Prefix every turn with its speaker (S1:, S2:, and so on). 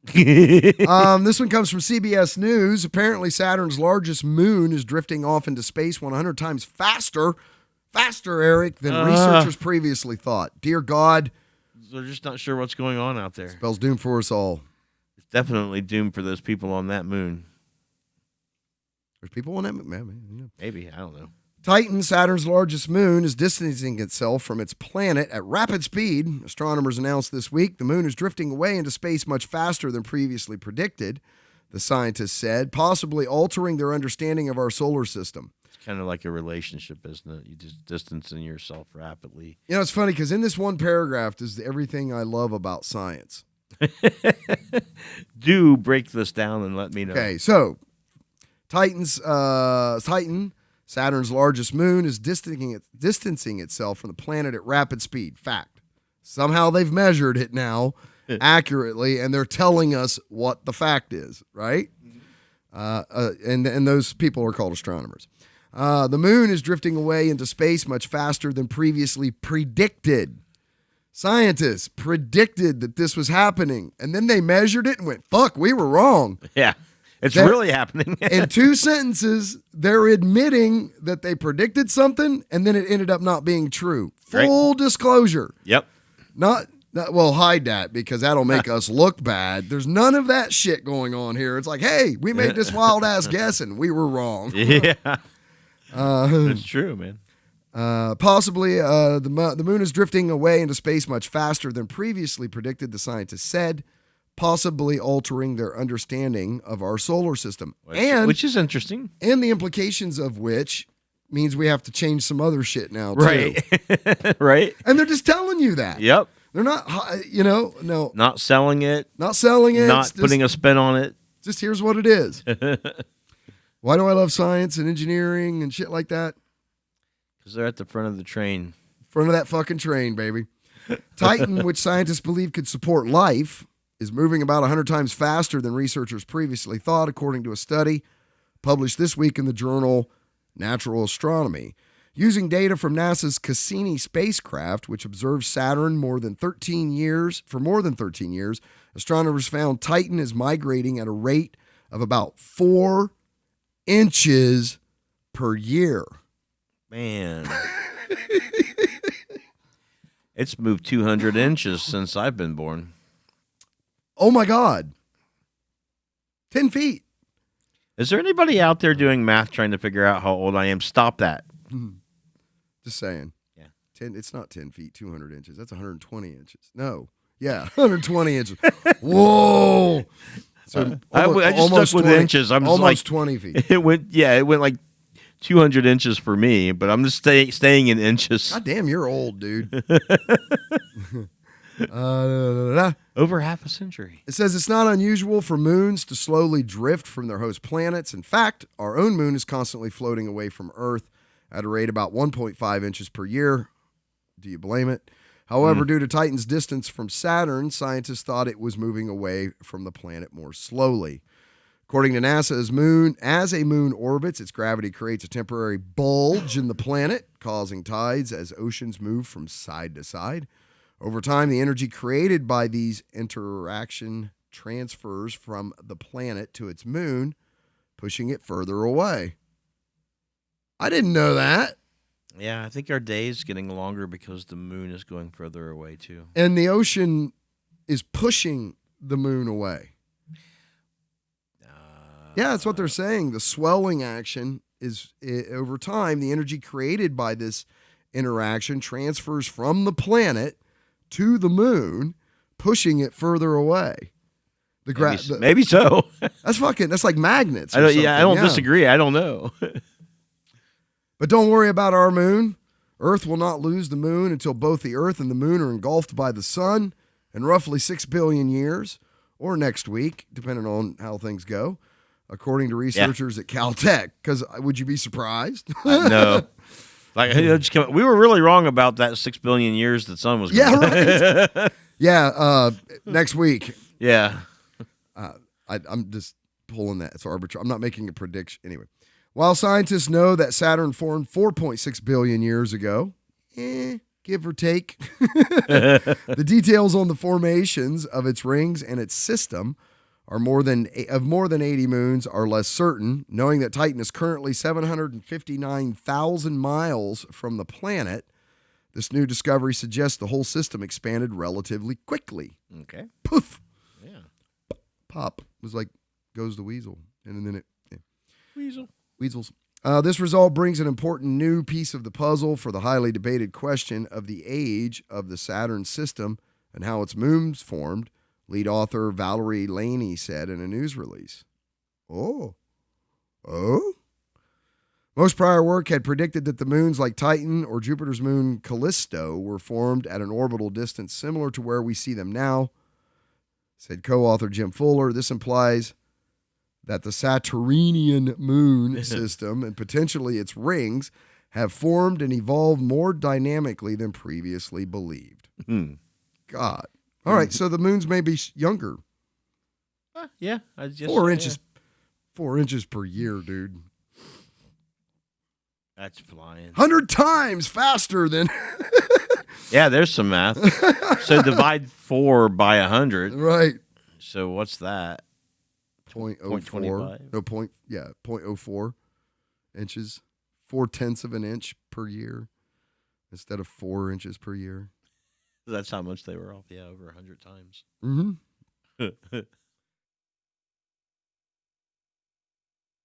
S1: This one comes from CBS News. Apparently, Saturn's largest moon is drifting off into space 100 times faster, Eric, than researchers previously thought. Dear God.
S2: They're just not sure what's going on out there.
S1: Spells doom for us all.
S2: It's definitely doom for those people on that moon.
S1: There's people on that moon?
S2: Maybe. I don't know.
S1: Titan, Saturn's largest moon, is distancing itself from its planet at rapid speed. Astronomers announced this week the moon is drifting away into space much faster than previously predicted, the scientists said, possibly altering their understanding of our solar system.
S2: It's kind of like a relationship, isn't it? You just distancing yourself rapidly.
S1: You know, it's funny because in this one paragraph is everything I love about science.
S2: Do break this down and let me know.
S1: Okay, so Titan, Saturn's largest moon, is distancing itself from the planet at rapid speed. Fact. Somehow they've measured it now accurately, and they're telling us what the fact is, right? And those people are called astronomers. The moon is drifting away into space much faster than previously predicted. Scientists predicted that this was happening, and then they measured it and went, fuck, we were wrong.
S2: Yeah. It's really happening.
S1: In 2 sentences, they're admitting that they predicted something and then it ended up not being true. Full disclosure.
S2: Yep.
S1: Well, hide that because that'll make us look bad. There's none of that shit going on here. It's like, hey, we made this wild ass guess and we were wrong.
S2: Yeah. It's true, man.
S1: Possibly the moon is drifting away into space much faster than previously predicted, the scientists said, possibly altering their understanding of our solar system.
S2: Which is interesting.
S1: And the implications of which means we have to change some other shit now, too.
S2: Right. Right.
S1: And they're just telling you that.
S2: Yep.
S1: They're not, no.
S2: Not selling it.
S1: Not selling it.
S2: Not putting a spin on it.
S1: Just here's what it is. Why do I love science and engineering and shit like that?
S2: Because they're at the front of the train.
S1: Front of that fucking train, baby. Titan, which scientists believe could support life, is moving about 100 times faster than researchers previously thought, according to a study published this week in the journal Natural Astronomy. Using data from NASA's Cassini spacecraft, which observed Saturn for more than 13 years, astronomers found Titan is migrating at a rate of about 4 inches per year.
S2: Man. It's moved 200 inches since I've been born.
S1: Oh, my God. 10 feet.
S2: Is there anybody out there doing math trying to figure out how old I am? Stop that.
S1: Just saying.
S2: Yeah.
S1: It's not 10 feet, 200 inches. That's 120 inches. No. Yeah, 120 inches. Whoa. So
S2: I just stuck with
S1: 20,
S2: inches. I'm just
S1: almost
S2: like
S1: 20 feet.
S2: It went like 200 inches for me, but I'm just staying in inches.
S1: God damn, you're old, dude.
S2: Over half a century.
S1: It says it's not unusual for moons to slowly drift from their host planets. In fact, our own moon is constantly floating away from Earth at a rate about 1.5 inches per year. Do you blame it? However, due to Titan's distance from Saturn, scientists thought it was moving away from the planet more slowly. According to NASA, as a moon orbits, its gravity creates a temporary bulge in the planet, causing tides as oceans move from side to side. Over time, the energy created by these interaction transfers from the planet to its moon, pushing it further away. I didn't know that.
S2: Yeah, I think our day is getting longer because the moon is going further away, too.
S1: And the ocean is pushing the moon away. Yeah, that's what they're saying. The swelling action is, over time, the energy created by this interaction transfers from the planet to the moon, pushing it further away.
S2: Maybe so.
S1: That's like magnets.
S2: I don't disagree. I don't know.
S1: But don't worry about our moon. Earth will not lose the moon until both the Earth and the moon are engulfed by the sun in roughly 6 billion years, or next week, depending on how things go, according to researchers at Caltech. Because would you be surprised?
S2: No. We were really wrong about that 6 billion years the sun was
S1: going.
S2: Yeah,
S1: right. Yeah, next week.
S2: Yeah.
S1: I'm just pulling that. It's arbitrary. I'm not making a prediction. Anyway, while scientists know that Saturn formed 4.6 billion years ago, give or take, the details on the formations of its rings and its system more than 80 moons are less certain. Knowing that Titan is currently 759,000 miles from the planet, this new discovery suggests the whole system expanded relatively quickly.
S2: Okay.
S1: Poof.
S2: Yeah.
S1: Pop. It was like goes the weasel. And then it. Yeah.
S2: Weasels.
S1: This result brings an important new piece of the puzzle for the highly debated question of the age of the Saturn system and how its moons formed, lead author Valerie Laney said in a news release. Oh? Most prior work had predicted that the moons like Titan or Jupiter's moon Callisto were formed at an orbital distance similar to where we see them now, said co-author Jim Fuller. This implies that the Saturnian moon system and potentially its rings have formed and evolved more dynamically than previously believed. God. All right, so the moons may be younger.
S2: Yeah. I just,
S1: 4 inches. 4 inches per year, dude.
S2: That's flying.
S1: 100 times faster than...
S2: Yeah, there's some math. So divide 4 by 100.
S1: Right.
S2: So what's that?
S1: 0.04. No, 0.04 inches. 0.4 of an inch per year instead of 4 inches per year.
S2: That's how much they were off. Yeah, over 100 times.
S1: Mm-hmm.